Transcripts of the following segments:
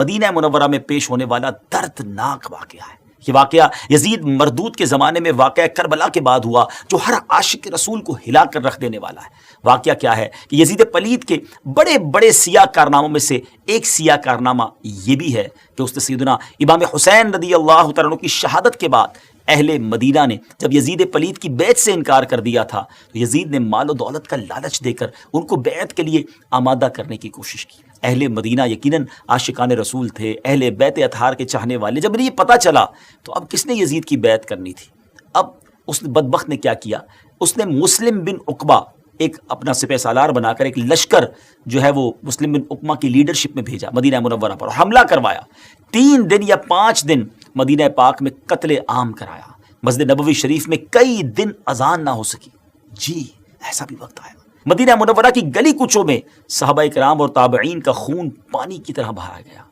مدینہ منورہ میں پیش ہونے والا دردناک واقعہ ہے۔ یہ واقعہ یزید مردود کے زمانے میں واقعہ کربلا کے بعد ہوا، جو ہر عاشق رسول کو ہلا کر رکھ دینے والا ہے۔ واقعہ کیا ہے کہ یزید پلید کے بڑے بڑے سیاہ کارناموں میں سے ایک سیاہ کارنامہ یہ بھی ہے کہ اس نے سیدنا امام حسین رضی اللہ تعالیٰ عنہ کی شہادت کے بعد اہل مدینہ نے جب یزید پلید کی بیعت سے انکار کر دیا تھا تو یزید نے مال و دولت کا لالچ دے کر ان کو بیعت کے لیے آمادہ کرنے کی کوشش کی۔ اہل مدینہ یقیناً عاشقان رسول تھے، اہل بیت اطہار کے چاہنے والے۔ جب انہیں یہ پتہ چلا تو اب کس نے یزید کی بیعت کرنی تھی؟ اب اس بدبخت نے کیا کیا؟ اس نے مسلم بن عقبہ ایک اپنا سپہ سالار بنا کر ایک لشکر جو ہے وہ مسلم بن عقبہ کی لیڈرشپ میں بھیجا مدینہ منورہ پر، حملہ کروایا۔ 3 دن یا 5 دن مدینہ پاک میں قتل عام کرایا۔ مسجد نبوی شریف میں کئی دن اذان نہ ہو سکی۔ جی ایسا بھی وقت آیا۔ مدینہ منورہ کی گلی کوچوں میں صحابہ کرام اور تابعین کا خون پانی کی طرح بہایا گیا۔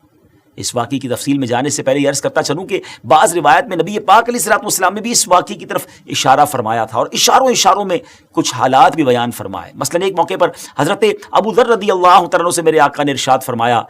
اس واقعے کی تفصیل میں جانے سے پہلے یہ عرض کرتا چلوں کہ بعض روایت میں نبی پاک علیہ الصلوۃ والسلام نے بھی اس واقعے کی طرف اشارہ فرمایا تھا اور اشاروں میں کچھ حالات بھی بیان فرمائے۔ مثلا ایک موقع پر حضرت ابو ذر رضی اللہ تعالیٰ عنہ سے میرے آقا نے ارشاد فرمایا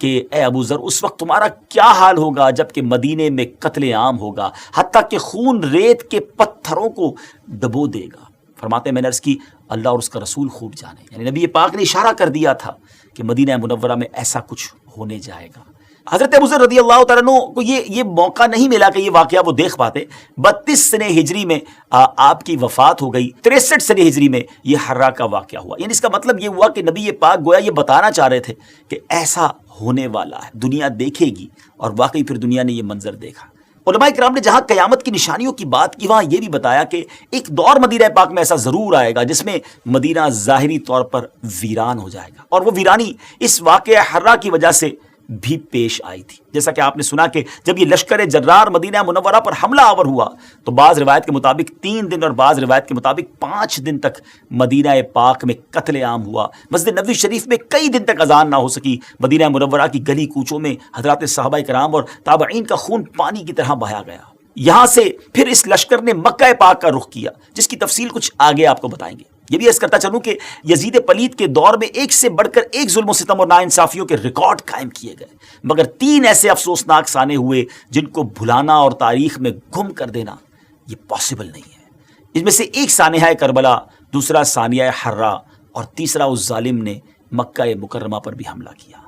کہ اے ابو ذر، اس وقت تمہارا کیا حال ہوگا جب کہ مدینے میں قتل عام ہوگا، حتیٰ کہ خون ریت کے پتھروں کو ڈبو دے گا۔ فرماتے ہیں میں نے عرض کی اللہ اور اس کا رسول خوب جانے، یعنی نبی پاک نے اشارہ کر دیا تھا کہ مدینہ منورہ میں ایسا کچھ ہونے جائے گا۔ حضرت ابو ذر رضی اللہ تعالیٰ عنہ کو یہ موقع نہیں ملا کہ یہ واقعہ وہ دیکھ پاتے۔ 32 سنہ ہجری میں آپ کی وفات ہو گئی، 63 سنہ ہجری میں یہ حرہ کا واقعہ ہوا۔ یعنی اس کا مطلب یہ ہوا کہ نبی پاک گویا یہ بتانا چاہ رہے تھے کہ ایسا ہونے والا ہے، دنیا دیکھے گی، اور واقعی پھر دنیا نے یہ منظر دیکھا۔ علماء کرام نے جہاں قیامت کی نشانیوں کی بات کی وہاں یہ بھی بتایا کہ ایک دور مدینہ پاک میں ایسا ضرور آئے گا جس میں مدینہ ظاہری طور پر ویران ہو جائے گا، اور وہ ویرانی اس واقعہ حرہ کی وجہ سے بھی پیش آئی تھی۔ جیسا کہ آپ نے سنا کہ جب یہ لشکر جرار مدینہ منورہ پر حملہ آور ہوا تو بعض روایت کے مطابق 3 دن اور بعض روایت کے مطابق 5 دن تک مدینہ پاک میں قتل عام ہوا۔ مسجد نبوی شریف میں کئی دن تک اذان نہ ہو سکی۔ مدینہ منورہ کی گلی کوچوں میں حضرات صحابہ کرام اور تابعین کا خون پانی کی طرح بہایا گیا۔ یہاں سے پھر اس لشکر نے مکہ پاک کا رخ کیا، جس کی تفصیل کچھ آگے آپ کو بتائیں گے۔ یہ بھی عرض کرتا چلوں کہ یزید پلید کے دور میں ایک سے بڑھ کر ایک ظلم و ستم اور ناانصافیوں کے ریکارڈ قائم کیے گئے، مگر 3 ایسے افسوسناک سانے ہوئے جن کو بھلانا اور تاریخ میں گم کر دینا یہ پاسبل نہیں ہے۔ اس میں سے ایک سانحہ کربلا، دوسرا ثانیہ حرہ، اور تیسرا اس ظالم نے مکہ مکرمہ پر بھی حملہ کیا۔